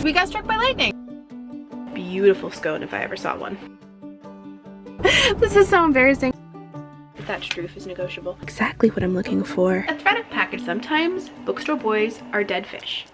we got struck by lightning. Beautiful scone if I ever saw one. This is so embarrassing. That truth is negotiable. Exactly what I'm looking for. A ThredUp package sometimes. Bookstore boys are dead fish.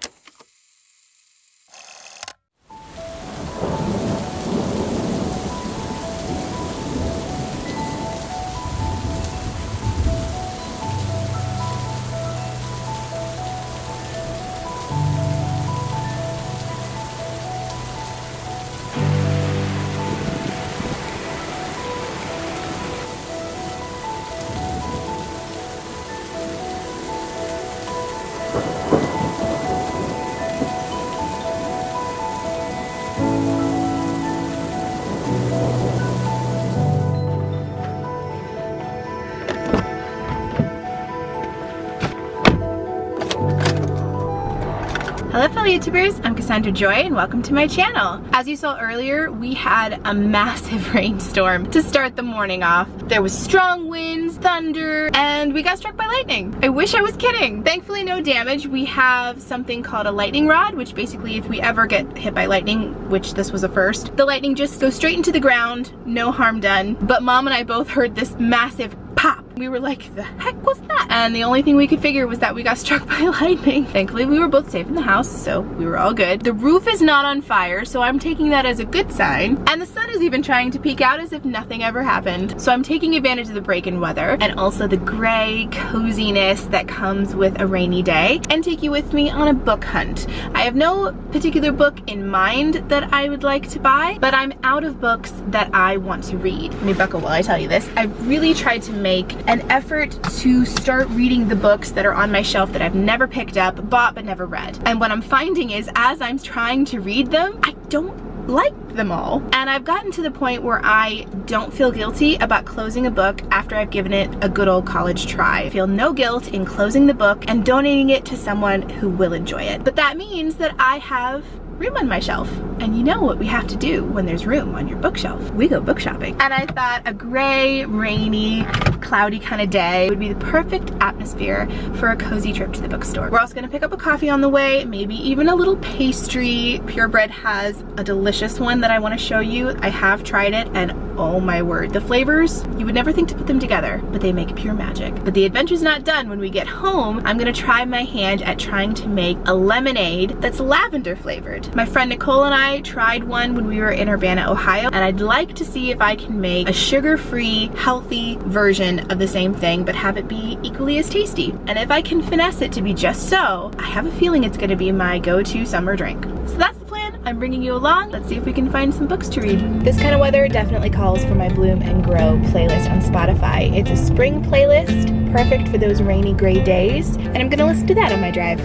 Hello fellow YouTubers, I'm Cassandra Joy and welcome to my channel. As you saw earlier, we had a massive rainstorm to start the morning off. There was strong winds, thunder, and we got struck by lightning. I wish I was kidding. Thankfully no damage. We have something called a lightning rod, which basically if we ever get hit by lightning, which this was a first, the lightning just goes straight into the ground, no harm done. But Mom and I both heard this massive pop. We were like, the heck was that? And the only thing we could figure was that we got struck by lightning. Thankfully, we were both safe in the house, so we were all good. The roof is not on fire, so I'm taking that as a good sign. And the sun is even trying to peek out as if nothing ever happened. So I'm taking advantage of the break-in weather and also the gray coziness that comes with a rainy day and take you with me on a book hunt. I have no particular book in mind that I would like to buy, but I'm out of books that I want to read. Let me buckle while I tell you this. I've really tried to make an effort to start reading the books that are on my shelf that I've never picked up, bought, but never read. And what I'm finding is as I'm trying to read them, I don't like them all. And I've gotten to the point where I don't feel guilty about closing a book after I've given it a good old college try. I feel no guilt in closing the book and donating it to someone who will enjoy it. But that means that I have room on my shelf. And you know what we have to do when there's room on your bookshelf? We go book shopping. And I thought a gray, rainy, cloudy kind of day would be the perfect atmosphere for a cozy trip to the bookstore. We're also gonna pick up a coffee on the way, maybe even a little pastry. Purebred has a delicious one that I wanna show you. I have tried it and oh my word, the flavors, you would never think to put them together, but they make pure magic. But the adventure's not done. When we get home, I'm gonna try my hand at trying to make a lemonade that's lavender flavored. My friend Nicole and I tried one when we were in Urbana, Ohio, and I'd like to see if I can make a sugar-free, healthy version of the same thing, but have it be equally as tasty. And if I can finesse it to be just so, I have a feeling it's gonna be my go-to summer drink. So that's the plan. I'm bringing you along. Let's see if we can find some books to read. This kind of weather definitely calls for my Bloom and Grow playlist on Spotify. It's a spring playlist, perfect for those rainy, gray days, and I'm gonna listen to that on my drive.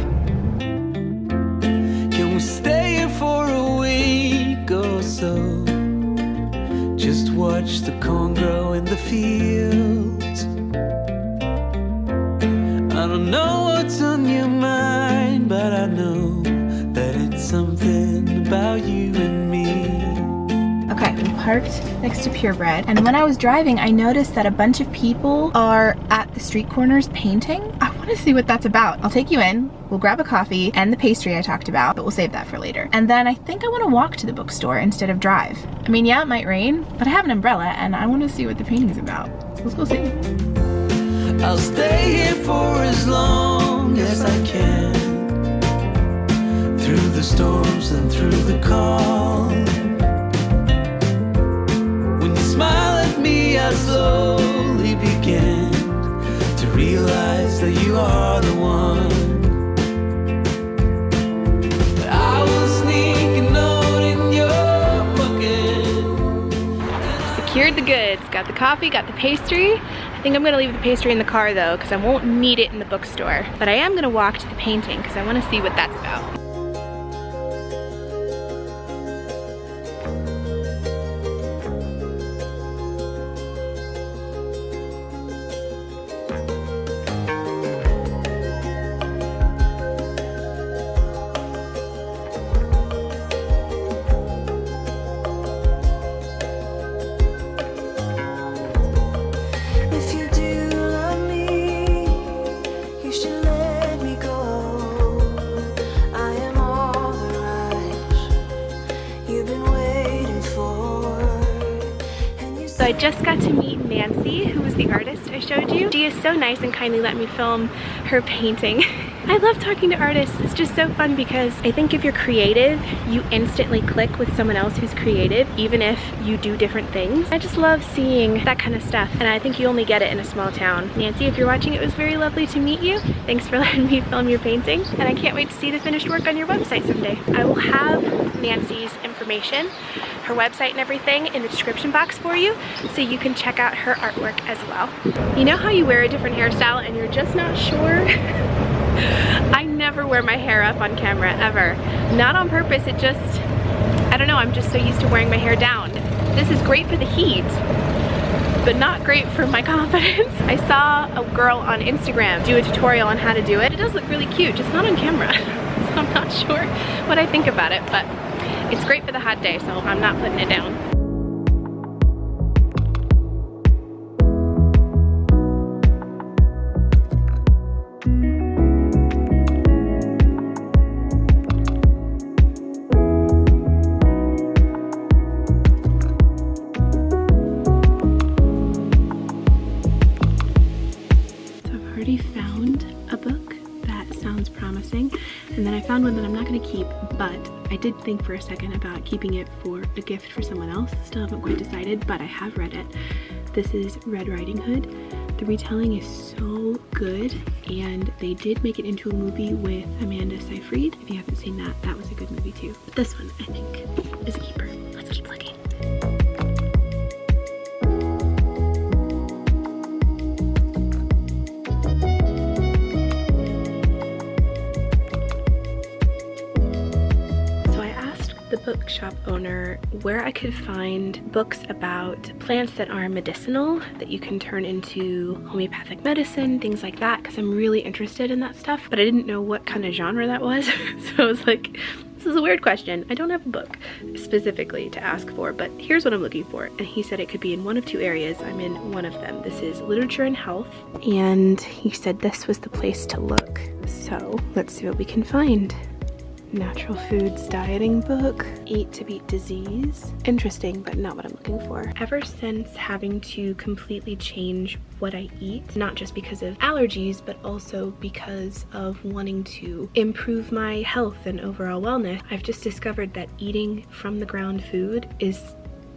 Can we stay here for a week or so? Just watch the corn grow in the fields. I don't know what's on your mind, but I know that it's something about you and me. Okay, we parked next to Purebred, and when I was driving, I noticed that a bunch of people are at the street corners painting. I want to see what that's about. I'll take you in, we'll grab a coffee and the pastry I talked about, but we'll save that for later. And then I think I want to walk to the bookstore instead of drive. I mean, yeah, it might rain, but I have an umbrella and I want to see what the painting's about. Let's go see. I'll stay here for as long as I can, through the storms and through the calm. When you smile at me, I slowly begin to realize that you are the one. I will sneak a note in your pocket. Secured the goods. Got the coffee, got the pastry. I think I'm gonna leave the pastry in the car though, because I won't need it in the bookstore. But I am gonna walk to the painting because I want to see what that's about. I I just got to meet Nancy, who was the artist I showed you. She is so nice and kindly let me film her painting. I love talking to artists. It's just so fun because I think if you're creative, you instantly click with someone else who's creative, even if you do different things. I just love seeing that kind of stuff, and I think you only get it in a small town. Nancy, if you're watching, it was very lovely to meet you. Thanks for letting me film your painting, and I can't wait to see the finished work on your website someday. I will have Nancy's information, her website and everything in the description box for you, so you can check out her artwork as well. You know how you wear a different hairstyle and you're just not sure? I never wear my hair up on camera, ever. Not on purpose, it just, I don't know, I'm just so used to wearing my hair down. This is great for the heat, but not great for my confidence. I saw a girl on Instagram do a tutorial on how to do it. It does look really cute, just not on camera. So I'm not sure what I think about it, but it's great for the hot day, so I'm not putting it down. And then I found one that I'm not going to keep, but I did think for a second about keeping it for a gift for someone else. Still haven't quite decided, but I have read it. This is Red Riding Hood. The retelling is so good, and they did make it into a movie with Amanda Seyfried. If you haven't seen that, that was a good movie too. But this one, I think, is a keeper. Let's keep looking. The bookshop owner where I could find books about plants that are medicinal that you can turn into homeopathic medicine, things like that, because I'm really interested in that stuff, but I didn't know what kind of genre that was. So I was like, this is a weird question. I don't have a book specifically to ask for, but here's what I'm looking for. And he said it could be in one of two areas. I'm in one of them. This is literature and health, and he said this was the place to look. So let's see what we can find. Natural foods dieting book, Eat to Beat Disease. Interesting, but not what I'm looking for. Ever since having to completely change what I eat, not just because of allergies, but also because of wanting to improve my health and overall wellness, I've just discovered that eating from the ground food is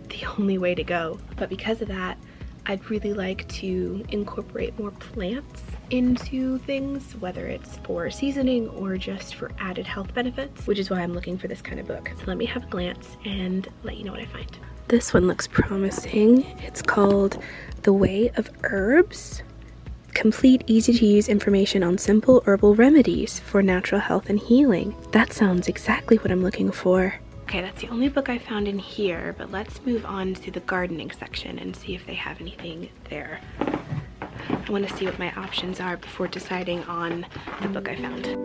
the only way to go. But because of that, I'd really like to incorporate more plants into things, whether it's for seasoning or just for added health benefits, which is why I'm looking for this kind of book. So let me have a glance and let you know what I find. This one looks promising. It's called The Way of Herbs. Complete, easy-to-use information on simple herbal remedies for natural health and healing. That sounds exactly what I'm looking for. Okay, that's the only book I found in here, but let's move on to the gardening section and see if they have anything there. I want to see what my options are before deciding on the book I found.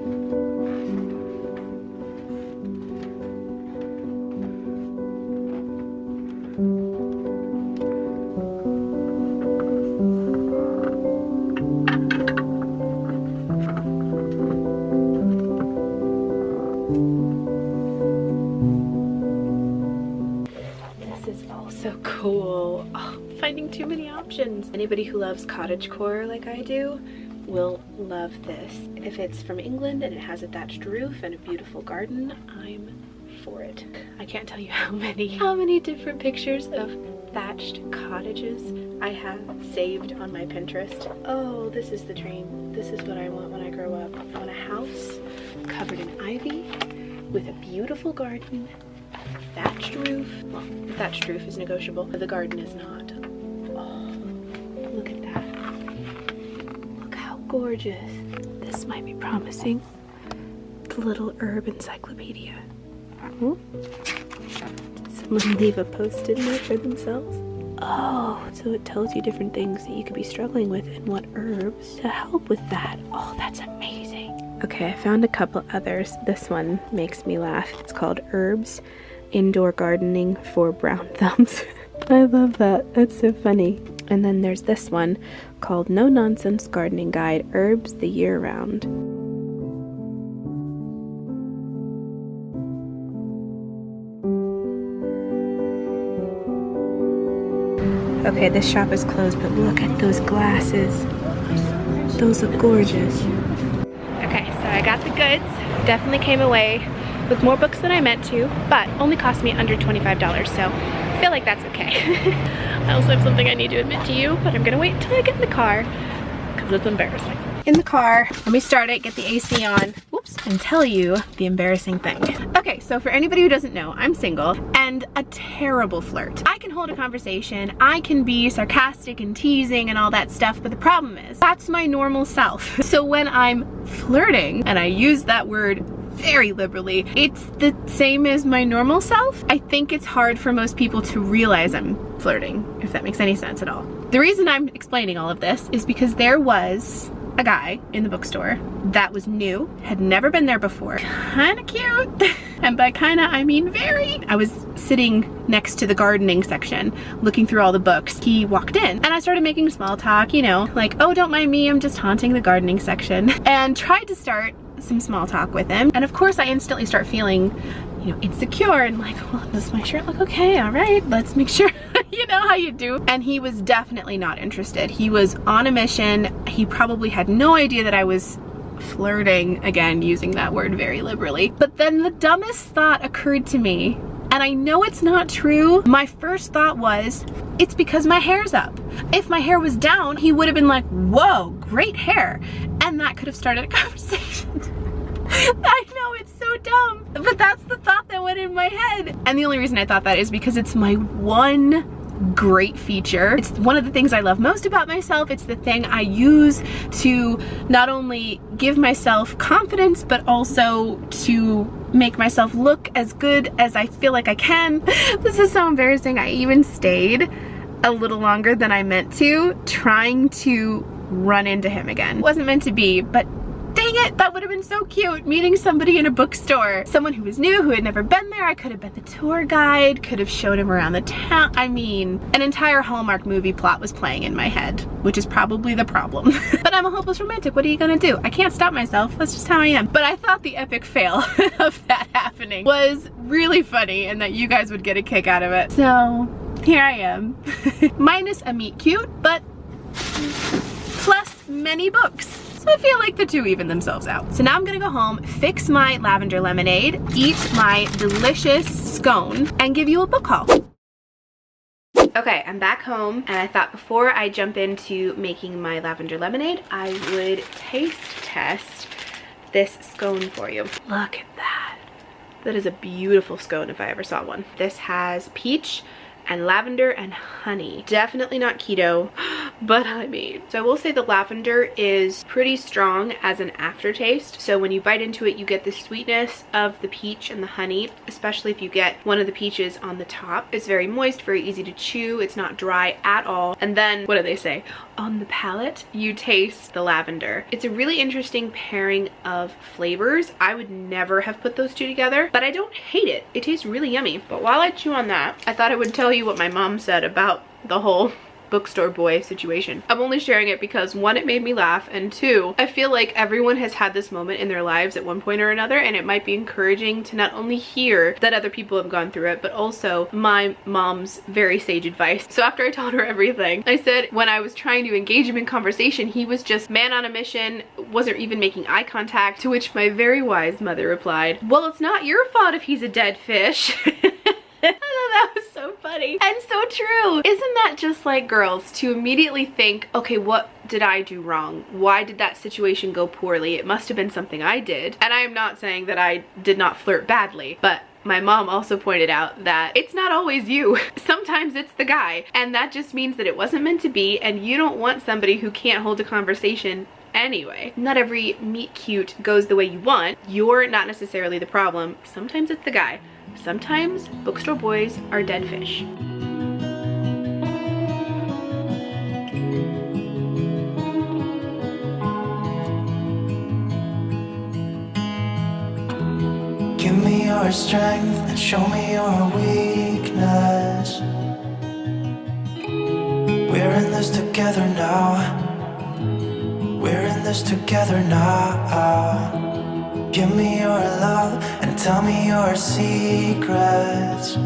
Cool. Oh, finding too many options. Anybody who loves cottagecore like I do will love this. If it's from England and it has a thatched roof and a beautiful garden, I'm for it. I can't tell you how many different pictures of thatched cottages I have saved on my Pinterest. Oh, this is the dream. This is what I want when I grow up. I want a house covered in ivy with a beautiful garden, thatched roof. Well, the thatched roof is negotiable, but the garden is not. Oh, look at that. Look how gorgeous. This might be promising. The little herb encyclopedia. Did someone leave a post-it note for themselves? Oh, so it tells you different things that you could be struggling with and what herbs to help with that. Oh, that's amazing. Okay, I found a couple others. This one makes me laugh. It's called Herbs Indoor Gardening for Brown Thumbs. I love that. That's so funny. And then there's this one called No Nonsense Gardening Guide, Herbs the Year Round. Okay, this shop is closed, but look at those glasses. Those look gorgeous. Okay, so I got the goods. Definitely came away with more books than I meant to, but only cost me under $25, so I feel like that's okay. I also have something I need to admit to you, but I'm gonna wait until I get in the car because it's embarrassing. In the car, let me start it, get the AC on, whoops, and tell you the embarrassing thing. Okay, so for anybody who doesn't know, I'm single and a terrible flirt. I can hold a conversation, I can be sarcastic and teasing and all that stuff, but the problem is, that's my normal self. So when I'm flirting, and I use that word very liberally, it's the same as my normal self. I think it's hard for most people to realize I'm flirting, if that makes any sense at all. The reason I'm explaining all of this is because there was a guy in the bookstore that was new, had never been there before, kinda cute, and by kinda I mean very. I was sitting next to the gardening section looking through all the books. He walked in and I started making small talk, you know, like, oh, don't mind me, I'm just haunting the gardening section, and tried to start some small talk with him. And of course I instantly start feeling, you know, insecure and like, well, does my shirt look okay? All right, let's make sure. You know how you do. And he was definitely not interested. He was on a mission. He probably had no idea that I was flirting, again, using that word very liberally. But then the dumbest thought occurred to me, and I know it's not true. My first thought was, it's because my hair's up. If my hair was down, he would have been like, whoa, great hair. And that could have started a conversation. I know, it's so dumb, but that's the thought that went in my head. And the only reason I thought that is because it's my one great feature. It's one of the things I love most about myself. It's the thing I use to not only give myself confidence, but also to make myself look as good as I feel like I can. This is so embarrassing. I even stayed a little longer than I meant to, trying to run into him again. It wasn't meant to be, but dang it, that would have been so cute, meeting somebody in a bookstore. Someone who was new, who had never been there. I could have been the tour guide, could have showed him around the town. I mean, an entire Hallmark movie plot was playing in my head, which is probably the problem. But I'm a hopeless romantic, what are you gonna do? I can't stop myself, that's just how I am. But I thought the epic fail of that happening was really funny and that you guys would get a kick out of it. So, here I am. Minus a meet cute, but plus many books. So I feel like the two even themselves out. So now I'm gonna go home, fix my Lavender Lemonade, eat my delicious scone, and give you a book haul. Okay, I'm back home, and I thought before I jump into making my Lavender Lemonade, I would taste test this scone for you. Look at that. That is a beautiful scone if I ever saw one. This has peach and lavender and honey. Definitely not keto, but I mean. So I will say the lavender is pretty strong as an aftertaste. So when you bite into it, you get the sweetness of the peach and the honey, especially if you get one of the peaches on the top. It's very moist, very easy to chew. It's not dry at all. And then, what do they say? On the palate, you taste the lavender. It's a really interesting pairing of flavors. I would never have put those two together, but I don't hate it. It tastes really yummy. But while I chew on that, I thought I would tell you what my mom said about the whole bookstore boy situation. I'm only sharing it because one, it made me laugh, and two, I feel like everyone has had this moment in their lives at one point or another, and it might be encouraging to not only hear that other people have gone through it, but also my mom's very sage advice. So after I told her everything, I said when I was trying to engage him in conversation, he was just man on a mission, wasn't even making eye contact, to which my very wise mother replied, well, it's not your fault if he's a dead fish. I thought that was so funny and so true. Isn't that just like girls, to immediately think, okay, what did I do wrong? Why did that situation go poorly? It must have been something I did. And I am not saying that I did not flirt badly, but my mom also pointed out that it's not always you. Sometimes it's the guy, and that just means that it wasn't meant to be, and you don't want somebody who can't hold a conversation anyway. Not every meet cute goes the way you want. You're not necessarily the problem. Sometimes it's the guy. Sometimes bookstore boys are dead fish. Give me your strength and show me your weakness. We're in this together now. We're in this together now. Give me your love and tell me your secrets.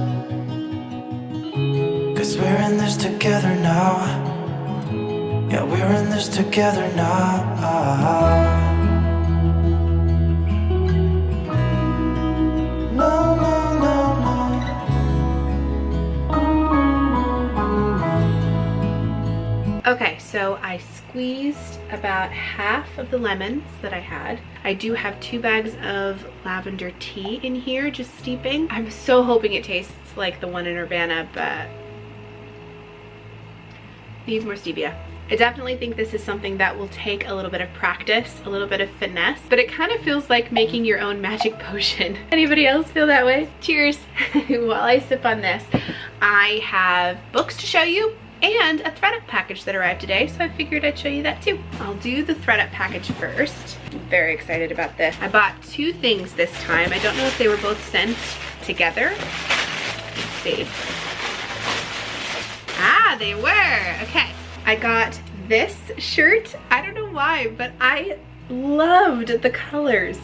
'cause we're in this together now. Yeah, we're in this together now. No, no, no, no. Okay, so I squeezed about half of the lemons that I had. I do have 2 bags of lavender tea in here, just steeping. I'm so hoping it tastes like the one in Urbana, but needs more stevia. I definitely think this is something that will take a little bit of practice, a little bit of finesse, but it kind of feels like making your own magic potion. Anybody else feel that way? Cheers. While I sip on this, I have books to show you and a ThredUp package that arrived today, so I figured I'd show you that too. I'll do the ThredUp package first. I'm very excited about this. I bought 2 things this time. I don't know if they were both sent together. Let's see. Ah, they were. Okay. I got this shirt. I don't know why, but I loved the colors.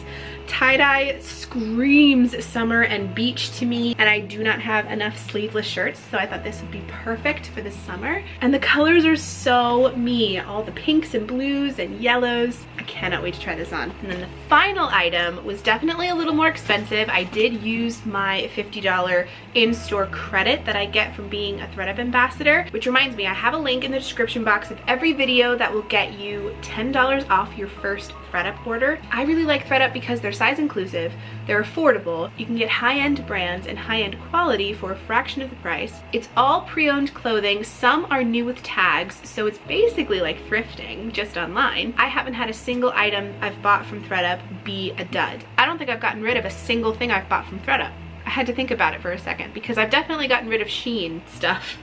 Tie-dye screams summer and beach to me, and I do not have enough sleeveless shirts, so I thought this would be perfect for the summer. And the colors are so me, all the pinks and blues and yellows. I cannot wait to try this on. And then the final item was definitely a little more expensive. I did use my $50 in-store credit that I get from being a ThredUp ambassador, which reminds me, I have a link in the description box of every video that will get you $10 off your first ThredUp order. I really like ThredUp because they're size inclusive, they're affordable, you can get high-end brands and high-end quality for a fraction of the price. It's all pre-owned clothing, some are new with tags, so it's basically like thrifting, just online. I haven't had a single item I've bought from ThredUp be a dud. I don't think I've gotten rid of a single thing I've bought from ThredUp. I had to think about it for a second because I've definitely gotten rid of Shein stuff.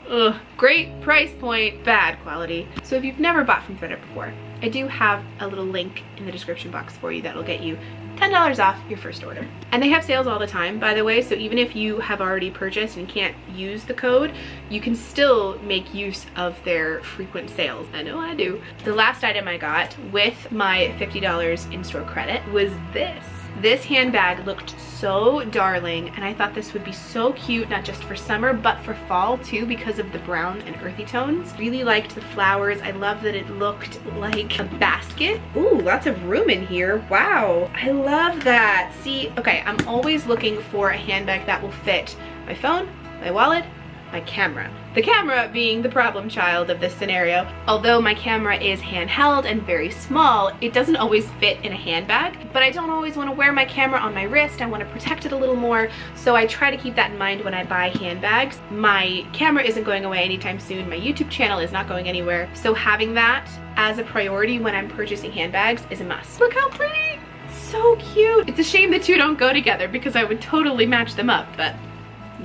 Ugh. Great price point, bad quality. So if you've never bought from ThredUp before, I do have a little link in the description box for you that'll get you $10 off your first order. And they have sales all the time, by the way, so even if you have already purchased and can't use the code, you can still make use of their frequent sales. I know I do. The last item I got with my $50 in-store credit was this. This handbag looked so darling, and I thought this would be so cute, not just for summer, but for fall too, because of the brown and earthy tones. Really liked the flowers. I love that it looked like a basket. Ooh, lots of room in here. Wow, I love that. See, okay, I'm always looking for a handbag that will fit my phone, my wallet, my camera. The camera being the problem child of this scenario. Although my camera is handheld and very small, it doesn't always fit in a handbag, but I don't always want to wear my camera on my wrist. I want to protect it a little more, so I try to keep that in mind when I buy handbags. My camera isn't going away anytime soon. My YouTube channel is not going anywhere, so having that as a priority when I'm purchasing handbags is a must. Look how pretty! So cute! It's a shame the two don't go together because I would totally match them up, but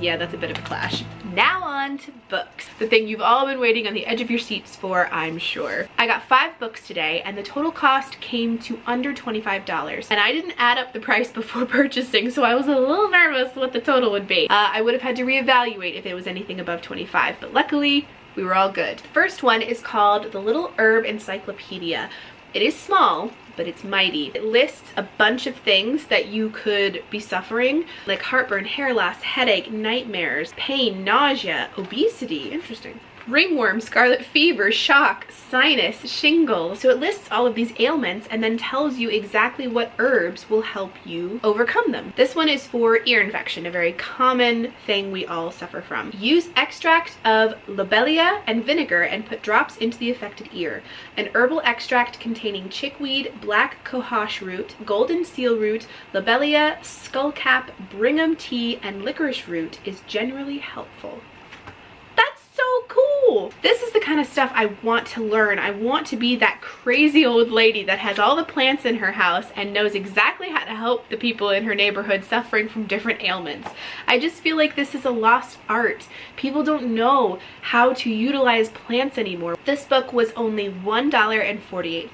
yeah, that's a bit of a clash. Now on to books. The thing you've all been waiting on the edge of your seats for, I'm sure. I got 5 books today, and the total cost came to under $25. And I didn't add up the price before purchasing, so I was a little nervous what the total would be. I would have had to reevaluate if it was anything above 25, but luckily, we were all good. The first one is called The Little Herb Encyclopedia. It is small, but it's mighty. It lists a bunch of things that you could be suffering, like heartburn, hair loss, headache, nightmares, pain, nausea, obesity, interesting, ringworm, scarlet fever, shock, sinus, shingles. So it lists all of these ailments and then tells you exactly what herbs will help you overcome them. This one is for ear infection, a very common thing we all suffer from. Use extract of lobelia and vinegar and put drops into the affected ear. An herbal extract containing chickweed, black cohosh root, golden seal root, lobelia, skullcap, Brigham tea, and licorice root is generally helpful. So cool. This is the kind of stuff I want to learn. I want to be that crazy old lady that has all the plants in her house and knows exactly how to help the people in her neighborhood suffering from different ailments. I just feel like this is a lost art. People don't know how to utilize plants anymore. This book was only $1.48.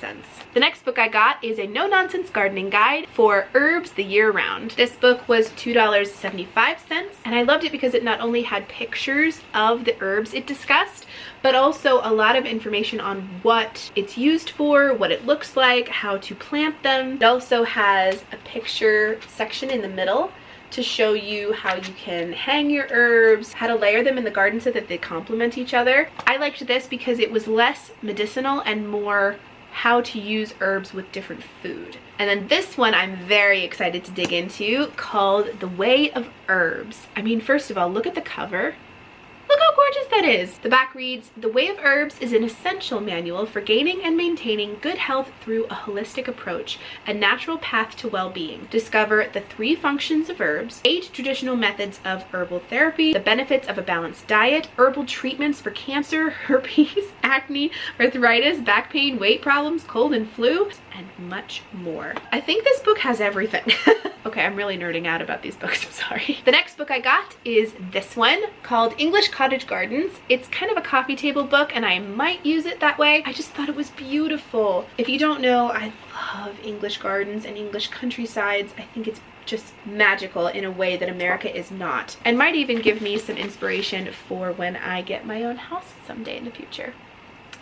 The next book I got is a no-nonsense gardening guide for herbs the year round. This book was $2.75, and I loved it because it not only had pictures of the herbs it discussed, but also a lot of information on what it's used for, what it looks like, how to plant them. It also has a picture section in the middle to show you how you can hang your herbs, how to layer them in the garden so that they complement each other. I liked this because it was less medicinal and more how to use herbs with different food. And then this one I'm very excited to dig into, called The Way of Herbs. I mean, first of all, look at the cover. Look how gorgeous that is. The back reads, "The Way of Herbs is an essential manual for gaining and maintaining good health through a holistic approach, a natural path to well-being. Discover the 3 functions of herbs, 8 traditional methods of herbal therapy, the benefits of a balanced diet, herbal treatments for cancer, herpes, acne, arthritis, back pain, weight problems, cold and flu, and much more." I think this book has everything. Okay, I'm really nerding out about these books, I'm sorry. The next book I got is this one, called English Cottage Gardens. It's kind of a coffee table book, and I might use it that way. I just thought it was beautiful. If you don't know, I love English gardens and English countrysides. I think it's just magical in a way that America is not, and might even give me some inspiration for when I get my own house someday in the future.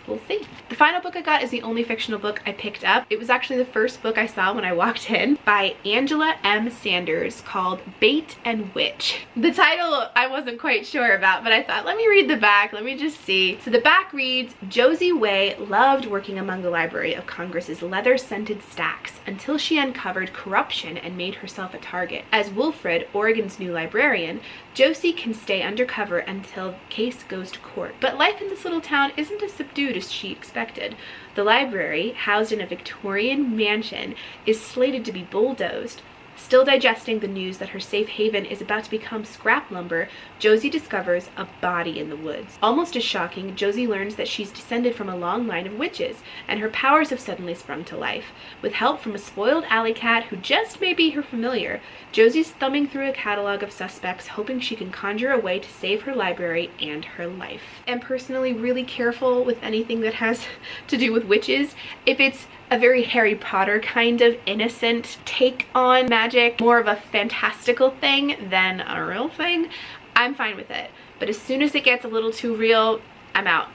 We'll see. The final book I got is the only fictional book I picked up. It was actually the first book I saw when I walked in, by Angela M. Sanders, called Bait and Witch. The title I wasn't quite sure about, but I thought, let me read the back, let me just see. So the back reads, "Josie Way loved working among the Library of Congress's leather-scented stacks until she uncovered corruption and made herself a target. As Wilfred, Oregon's new librarian, Josie can stay undercover until the case goes to court. But life in this little town isn't as subdued as she expected. The library, housed in a Victorian mansion, is slated to be bulldozed. Still digesting the news that her safe haven is about to become scrap lumber, Josie discovers a body in the woods. Almost as shocking, Josie learns that she's descended from a long line of witches, and her powers have suddenly sprung to life. With help from a spoiled alley cat who just may be her familiar, Josie's thumbing through a catalog of suspects, hoping she can conjure a way to save her library and her life. I'm personally really careful with anything that has to do with witches. If it's a very Harry Potter kind of innocent take on magic, more of a fantastical thing than a real thing, I'm fine with it. But as soon as it gets a little too real, I'm out.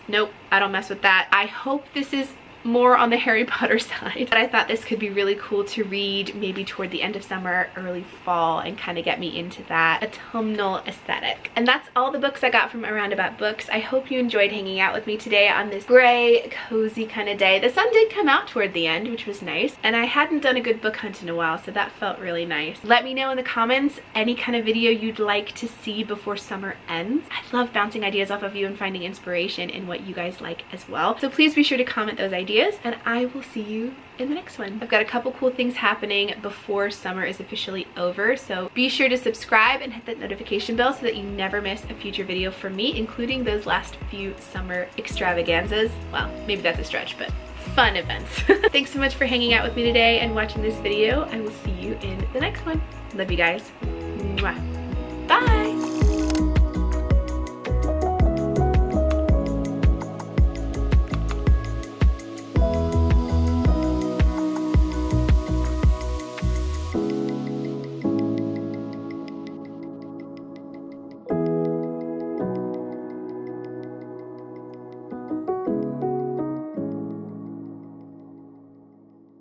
Nope, I don't mess with that. I hope this is more on the Harry Potter side, but I thought this could be really cool to read maybe toward the end of summer, early fall, and kind of get me into that autumnal aesthetic. And that's all the books I got from Around About Books. I hope you enjoyed hanging out with me today on this gray, cozy kind of day. The sun did come out toward the end, which was nice, and I hadn't done a good book hunt in a while, so that felt really nice. Let me know in the comments any kind of video you'd like to see before summer ends. I love bouncing ideas off of you and finding inspiration in what you guys like as well. So please be sure to comment those ideas, and I will see you in the next one. I've got a couple cool things happening before summer is officially over, so be sure to subscribe and hit that notification bell so that you never miss a future video from me, including those last few summer extravaganzas. Well, maybe that's a stretch, but fun events. Thanks so much for hanging out with me today and watching this video. I will see you in the next one. Love you guys. Mwah. Bye!